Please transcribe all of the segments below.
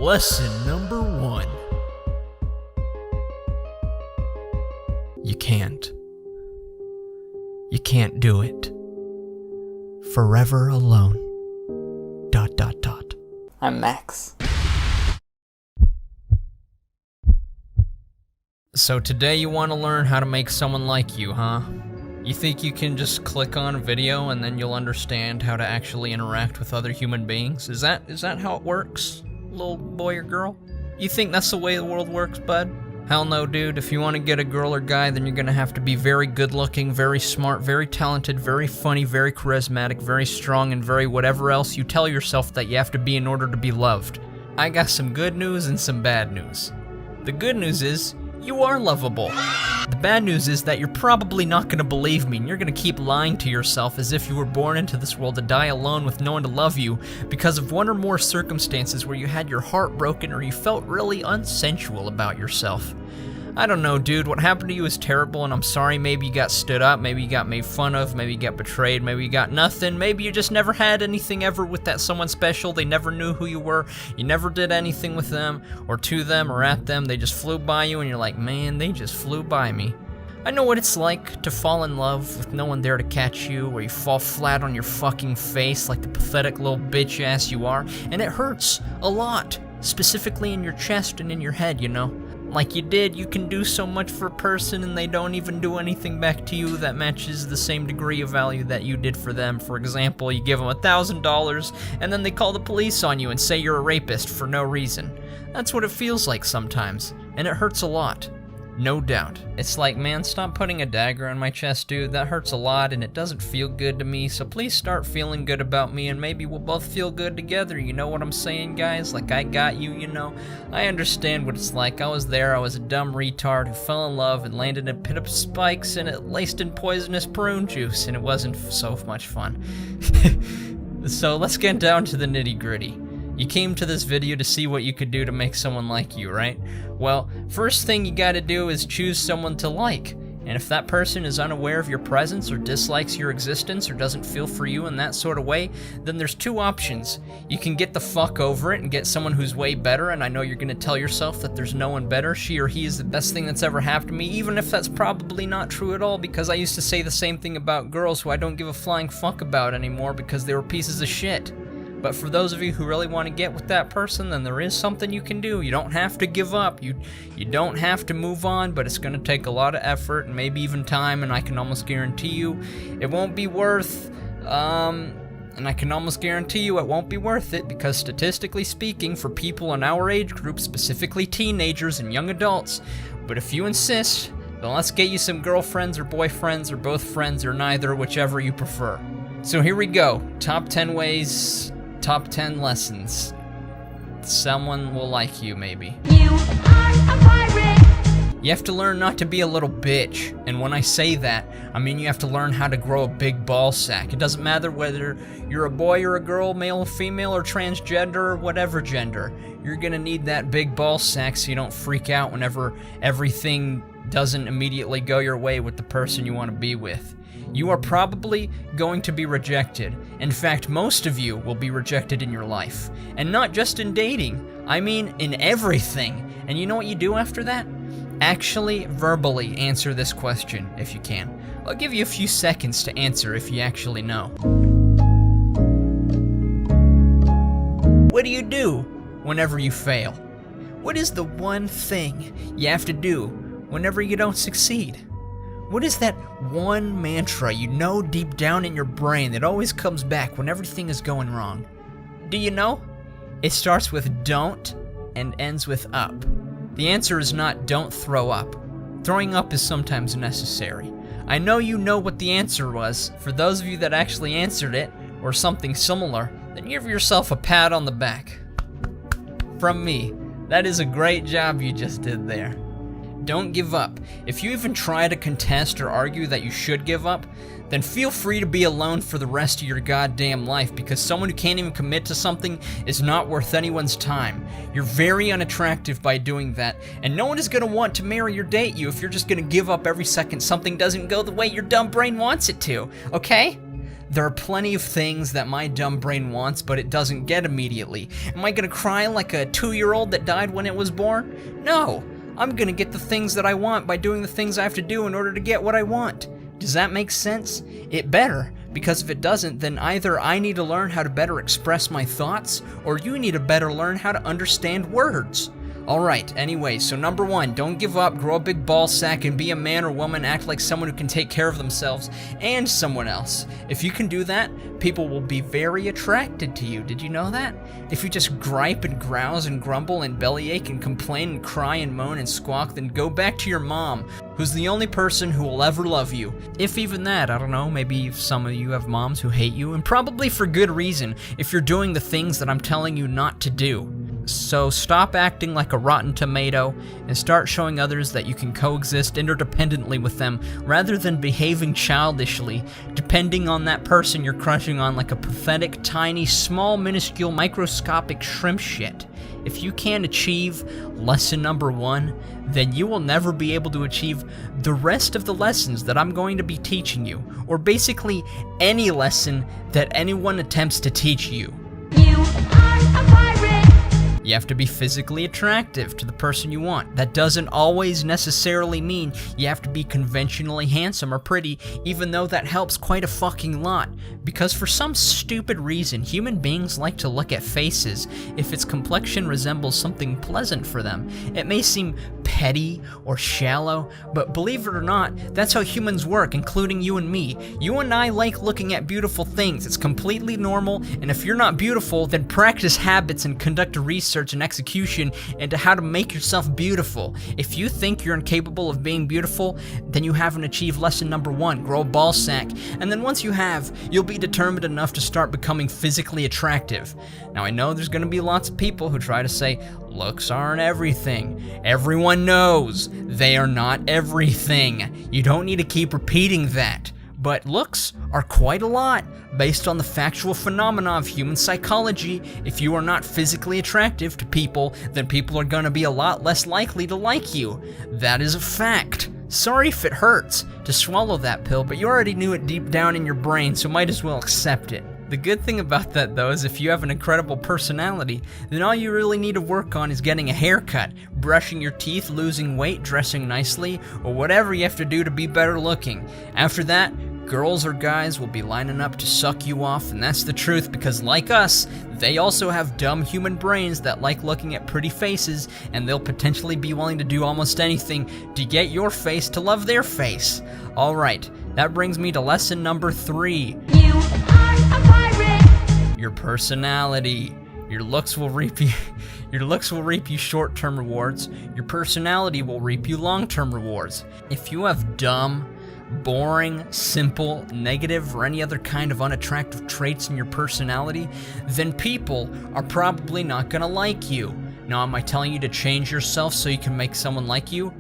Lesson number 1. You can't. You can't do it. Forever alone. ... I'm Max. So today you want to learn how to make someone like you, huh? You think you can just click on a video and then you'll understand how to actually interact with other human beings? Is that how it works, little boy or girl? You think that's the way the world works, bud? Hell no, dude. If you want to get a girl or guy, then you're gonna have to be very good looking, very smart, very talented, very funny, very charismatic, very strong, and very whatever else you tell yourself that you have to be in order to be loved. I got some good news and some bad news. The good news is, you are lovable. The bad news is that you're probably not gonna believe me, and you're gonna keep lying to yourself as if you were born into this world to die alone with no one to love you because of one or more circumstances where you had your heart broken or you felt really unsensual about yourself. I don't know, dude, what happened to you is terrible and I'm sorry. Maybe you got stood up, maybe you got made fun of, maybe you got betrayed, maybe you got nothing, maybe you just never had anything ever with that someone special. They never knew who you were, you never did anything with them, or to them, or at them. They just flew by you and you're like, man, they just flew by me. I know what it's like to fall in love with no one there to catch you, or you fall flat on your fucking face like the pathetic little bitch ass you are, and it hurts a lot, specifically in your chest and in your head, you know? Like you can do so much for a person and they don't even do anything back to you that matches the same degree of value that you did for them. For example, you give them $1,000 and then they call the police on you and say you're a rapist for no reason. That's what it feels like sometimes, and it hurts a lot. No doubt. It's like, man, stop putting a dagger on my chest, dude. That hurts a lot and it doesn't feel good to me, so please start feeling good about me and maybe we'll both feel good together. You know what I'm saying, guys? Like, I got you, you know? I understand what it's like. I was there. I was a dumb retard who fell in love and landed in a pit of spikes and it laced in poisonous prune juice, and it wasn't so much fun. So let's get down to the nitty-gritty. You came to this video to see what you could do to make someone like you, right? Well, first thing you gotta do is choose someone to like. And if that person is unaware of your presence or dislikes your existence or doesn't feel for you in that sort of way, then there's two options. You can get the fuck over it and get someone who's way better, and I know you're gonna tell yourself that there's no one better. She or he is the best thing that's ever happened to me, even if that's probably not true at all, because I used to say the same thing about girls who I don't give a flying fuck about anymore because they were pieces of shit. But for those of you who really want to get with that person, then there is something you can do. You don't have to give up. You don't have to move on, but it's going to take a lot of effort and maybe even time, and I can almost guarantee you it won't be worth, and I can almost guarantee you it won't be worth it, because statistically speaking, for people in our age group, specifically teenagers and young adults, but if you insist, then let's get you some girlfriends or boyfriends or both friends or neither, whichever you prefer. So here we go. Top 10 ways... Top 10 lessons. Someone will like you, maybe. You are a pirate! You have to learn not to be a little bitch. And when I say that, I mean you have to learn how to grow a big ball sack. It doesn't matter whether you're a boy or a girl, male or female, or transgender, or whatever gender. You're gonna need that big ball sack so you don't freak out whenever everything doesn't immediately go your way with the person you want to be with. You are probably going to be rejected. In fact, most of you will be rejected in your life. And not just in dating, I mean in everything. And you know what you do after that? Actually, verbally answer this question, if you can. I'll give you a few seconds to answer if you actually know. What do you do whenever you fail? What is the one thing you have to do whenever you don't succeed? What is that one mantra you know deep down in your brain that always comes back when everything is going wrong? Do you know? It starts with don't and ends with up. The answer is not don't throw up. Throwing up is sometimes necessary. I know you know what the answer was. For those of you that actually answered it, or something similar, then give yourself a pat on the back. From me, that is a great job you just did there. Don't give up. If you even try to contest or argue that you should give up, then feel free to be alone for the rest of your goddamn life, because someone who can't even commit to something is not worth anyone's time. You're very unattractive by doing that, and no one is going to want to marry or date you if you're just going to give up every second something doesn't go the way your dumb brain wants it to, okay? There are plenty of things that my dumb brain wants, but it doesn't get immediately. Am I gonna cry like a 2-year-old that died when it was born? No. I'm gonna get the things that I want by doing the things I have to do in order to get what I want. Does that make sense? It better, because if it doesn't, then either I need to learn how to better express my thoughts, or you need to better learn how to understand words. Alright, anyway, so number 1, don't give up, grow a big ball sack, and be a man or woman, act like someone who can take care of themselves and someone else. If you can do that, people will be very attracted to you. Did you know that? If you just gripe and grouse and grumble and bellyache and complain and cry and moan and squawk, then go back to your mom, who's the only person who will ever love you. If even that, I don't know, maybe some of you have moms who hate you, and probably for good reason, if you're doing the things that I'm telling you not to do. So stop acting like a rotten tomato and start showing others that you can coexist interdependently with them rather than behaving childishly, depending on that person you're crushing on like a pathetic, tiny, small, minuscule, microscopic shrimp shit. If you can't achieve lesson number 1, then you will never be able to achieve the rest of the lessons that I'm going to be teaching you, or basically any lesson that anyone attempts to teach you. You are a pirate. You have to be physically attractive to the person you want. That doesn't always necessarily mean you have to be conventionally handsome or pretty, even though that helps quite a fucking lot. Because for some stupid reason, human beings like to look at faces if its complexion resembles something pleasant for them. It may seem petty or shallow, but believe it or not, that's how humans work, including you and me. You and I like looking at beautiful things. It's completely normal, and if you're not beautiful, then practice habits and conduct research and execution into how to make yourself beautiful. If you think you're incapable of being beautiful, then you haven't achieved lesson number 1, grow a ball sack. And then once you have, you'll be determined enough to start becoming physically attractive. Now I know there's gonna be lots of people who try to say, looks aren't everything. Everyone knows they are not everything. You don't need to keep repeating that. But looks are quite a lot, based on the factual phenomena of human psychology. If you are not physically attractive to people, then people are gonna be a lot less likely to like you. That is a fact. Sorry if it hurts to swallow that pill, but you already knew it deep down in your brain, so might as well accept it. The good thing about that, though, is if you have an incredible personality, then all you really need to work on is getting a haircut, brushing your teeth, losing weight, dressing nicely, or whatever you have to do to be better looking. After that, girls or guys will be lining up to suck you off, and that's the truth, because like us, they also have dumb human brains that like looking at pretty faces, and they'll potentially be willing to do almost anything to get your face to love their face. Alright, that brings me to lesson number 3. You are a pirate. Your personality. Your looks will reap you short-term rewards. Your personality will reap you long-term rewards. If you have dumb, boring, simple, negative, or any other kind of unattractive traits in your personality, then people are probably not gonna like you. Now, am I telling you to change yourself so you can make someone like you?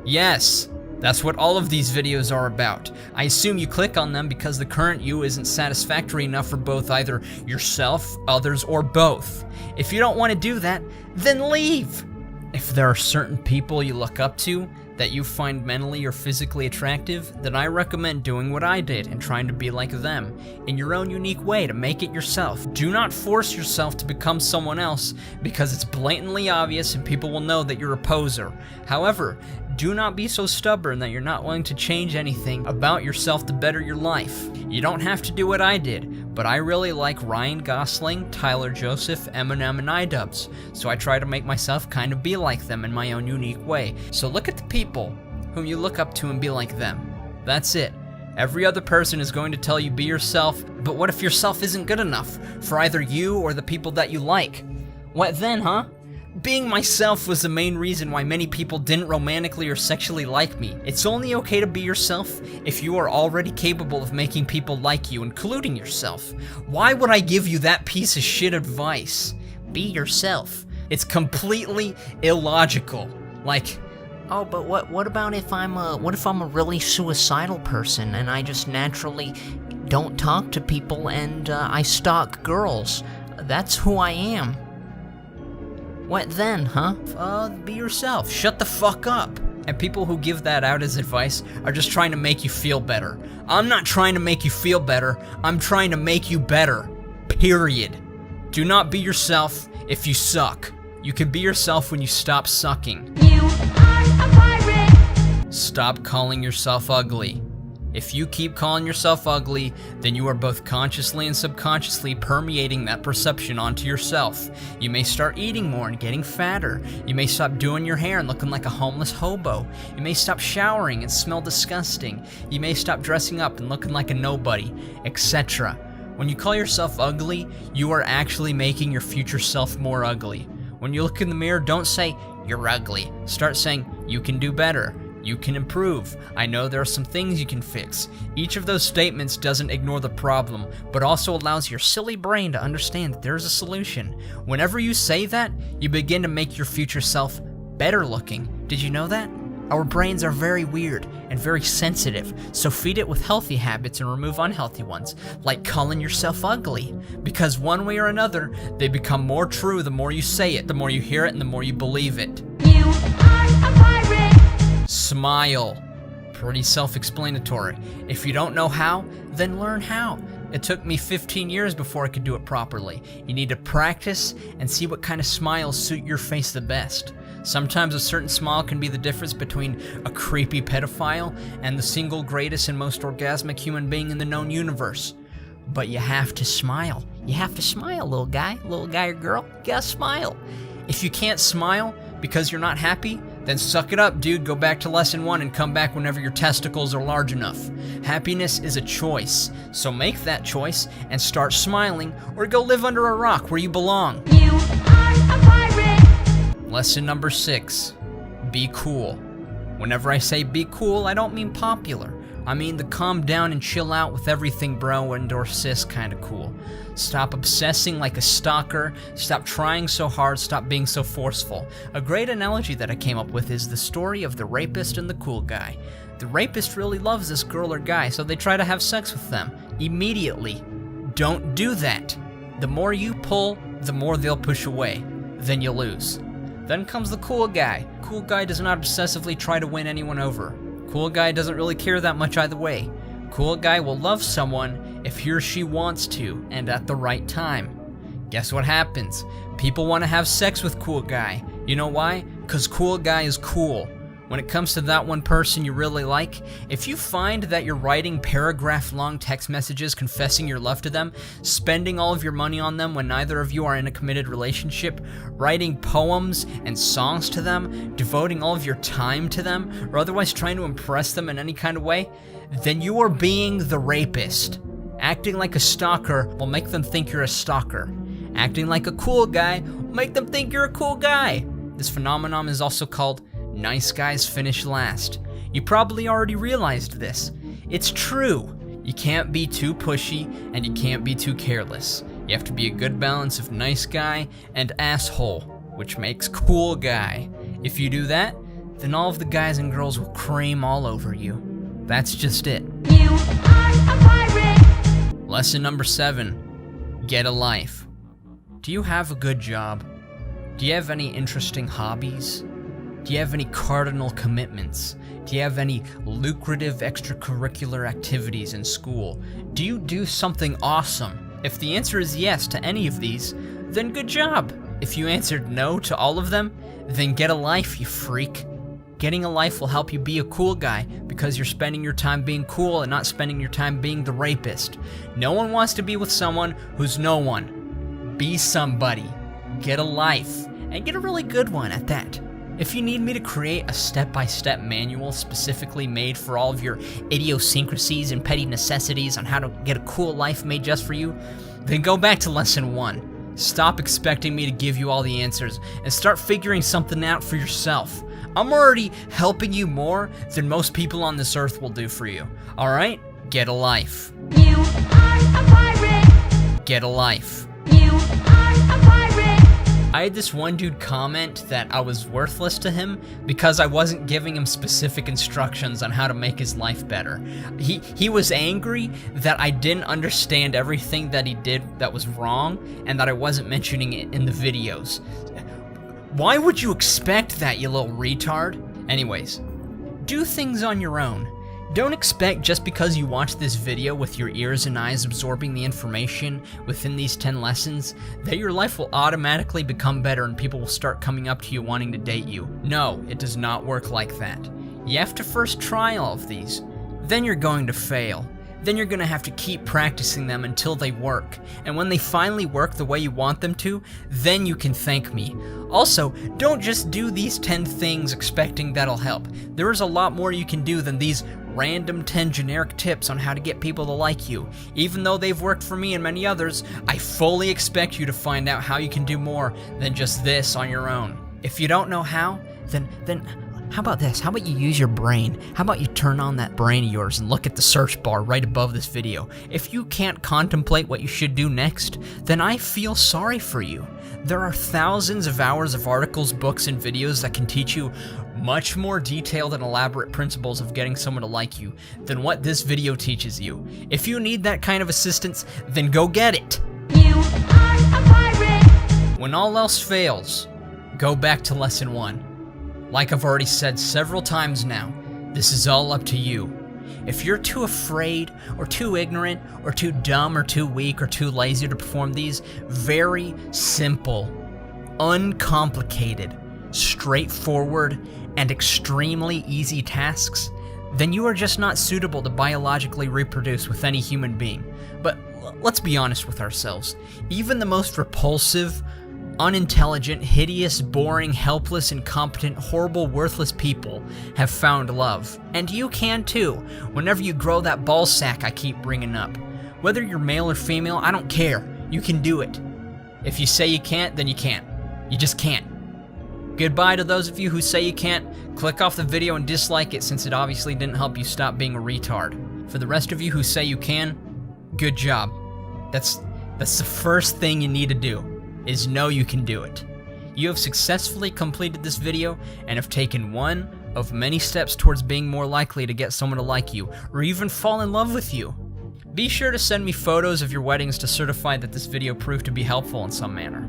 Yes, that's what all of these videos are about. I assume you click on them because the current you isn't satisfactory enough for both either yourself, others, or both. If you don't want to do that, then leave! If there are certain people you look up to that you find mentally or physically attractive, then I recommend doing what I did and trying to be like them, in your own unique way to make it yourself. Do not force yourself to become someone else, because it's blatantly obvious and people will know that you're a poser. However, do not be so stubborn that you're not willing to change anything about yourself to better your life. You don't have to do what I did, but I really like Ryan Gosling, Tyler Joseph, Eminem, and iDubbbz, so I try to make myself kind of be like them in my own unique way. So look at the people whom you look up to and be like them. That's it. Every other person is going to tell you be yourself, but what if yourself isn't good enough for either you or the people that you like? What then, huh? Being myself was the main reason why many people didn't romantically or sexually like me. It's only okay to be yourself if you are already capable of making people like you, including yourself. Why would I give you that piece of shit advice? Be yourself. It's completely illogical. Like, oh, but what about if I'm a really suicidal person and I just naturally don't talk to people and I stalk girls? That's who I am. What then, huh? be yourself. Shut the fuck up. And people who give that out as advice are just trying to make you feel better. I'm not trying to make you feel better, I'm trying to make you better. Period. Do not be yourself if you suck. You can be yourself when you stop sucking. You are a pirate. Stop calling yourself ugly. If you keep calling yourself ugly, then you are both consciously and subconsciously permeating that perception onto yourself. You may start eating more and getting fatter. You may stop doing your hair and looking like a homeless hobo. You may stop showering and smell disgusting. You may stop dressing up and looking like a nobody, etc. When you call yourself ugly, you are actually making your future self more ugly. When you look in the mirror, don't say, "You're ugly." Start saying, "You can do better. You can improve. I know there are some things you can fix." Each of those statements doesn't ignore the problem, but also allows your silly brain to understand that there's a solution. Whenever you say that, you begin to make your future self better looking. Did you know that? Our brains are very weird and very sensitive, so feed it with healthy habits and remove unhealthy ones, like calling yourself ugly. Because one way or another, they become more true the more you say it, the more you hear it, and the more you believe it. You are a pirate. Smile. Pretty self-explanatory. If you don't know how, then learn how. It took me 15 years before I could do it properly. You need to practice and see what kind of smiles suit your face the best. Sometimes a certain smile can be the difference between a creepy pedophile and the single greatest and most orgasmic human being in the known universe. But you have to smile. You have to smile, little guy or girl. You gotta smile. If you can't smile because you're not happy, then suck it up, dude. Go back to lesson 1 and come back whenever your testicles are large enough. Happiness is a choice, so make that choice and start smiling, or go live under a rock where you belong. You are a pirate. Lesson number 6, be cool. Whenever I say be cool, I don't mean popular. I mean the calm down and chill out with everything bro and or sis kind of cool. Stop obsessing like a stalker, stop trying so hard, stop being so forceful. A great analogy that I came up with is the story of the rapist and the cool guy. The rapist really loves this girl or guy, so they try to have sex with them immediately. Don't do that. The more you pull, the more they'll push away. Then you lose. Then comes the cool guy. Cool guy does not obsessively try to win anyone over. Cool guy doesn't really care that much either way. Cool guy will love someone if he or she wants to and at the right time. Guess what happens? People want to have sex with cool guy. You know why? 'Cause cool guy is cool. When it comes to that one person you really like, if you find that you're writing paragraph-long text messages confessing your love to them, spending all of your money on them when neither of you are in a committed relationship, writing poems and songs to them, devoting all of your time to them, or otherwise trying to impress them in any kind of way, then you are being the rapist. Acting like a stalker will make them think you're a stalker. Acting like a cool guy will make them think you're a cool guy. This phenomenon is also called nice guys finish last. You probably already realized this. It's true. You can't be too pushy and you can't be too careless. You have to be a good balance of nice guy and asshole, which makes cool guy. If you do that, then all of the guys and girls will cream all over you. That's just it. You are a pirate. Lesson number 7, get a life. Do you have a good job? Do you have any interesting hobbies? Do you have any cardinal commitments? Do you have any lucrative extracurricular activities in school? Do you do something awesome? If the answer is yes to any of these, then good job. If you answered no to all of them, then get a life, you freak. Getting a life will help you be a cool guy because you're spending your time being cool and not spending your time being the rapist. No one wants to be with someone who's no one. Be somebody. Get a life, and get a really good one at that. If you need me to create a step-by-step manual specifically made for all of your idiosyncrasies and petty necessities on how to get a cool life made just for you, then go back to lesson 1. Stop expecting me to give you all the answers and start figuring something out for yourself. I'm already helping you more than most people on this earth will do for you. Alright? Get a life. You are a pirate. Get a life. You are a pirate. I had this one dude comment that I was worthless to him because I wasn't giving him specific instructions on how to make his life better. He was angry that I didn't understand everything that he did that was wrong and that I wasn't mentioning it in the videos. Why would you expect that, you little retard? Anyways, do things on your own. Don't expect just because you watch this video with your ears and eyes absorbing the information within these 10 lessons that your life will automatically become better and people will start coming up to you wanting to date you. No, it does not work like that. You have to first try all of these. Then you're going to fail. Then you're going to have to keep practicing them until they work. And when they finally work the way you want them to, then you can thank me. Also, don't just do these 10 things expecting that'll help. There is a lot more you can do than these random 10 generic tips on how to get people to like you. Even though they've worked for me and many others, I fully expect you to find out how you can do more than just this on your own. If you don't know how, then how about this? How about you use your brain? How about you turn on that brain of yours and look at the search bar right above this video? If you can't contemplate what you should do next, then I feel sorry for you. There are thousands of hours of articles, books, and videos that can teach you much more detailed and elaborate principles of getting someone to like you than what this video teaches you. If you need that kind of assistance, then go get it. You are a pirate. When all else fails, go back to lesson 1. Like I've already said several times now, this is all up to you. If you're too afraid, or too ignorant, or too dumb, or too weak, or too lazy to perform these very simple, uncomplicated, straightforward, and extremely easy tasks, then you are just not suitable to biologically reproduce with any human being. But let's be honest with ourselves. Even the most repulsive, unintelligent, hideous, boring, helpless, incompetent, horrible, worthless people have found love. And you can too, whenever you grow that ball sack I keep bringing up. Whether you're male or female, I don't care. You can do it. If you say you can't, then you can't. You just can't. Goodbye to those of you who say you can't. Click off the video and dislike it since it obviously didn't help you stop being a retard. For the rest of you who say you can, good job. That's the first thing you need to do, is know you can do it. You have successfully completed this video and have taken one of many steps towards being more likely to get someone to like you or even fall in love with you. Be sure to send me photos of your weddings to certify that this video proved to be helpful in some manner.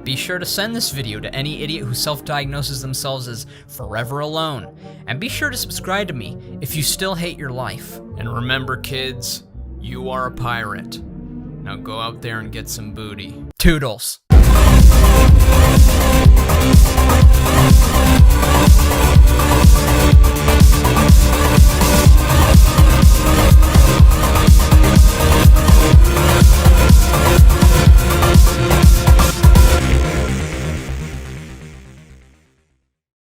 Be sure to send this video to any idiot who self-diagnoses themselves as forever alone. And be sure to subscribe to me if you still hate your life. And remember, kids, you are a pirate. Now go out there and get some booty. Toodles.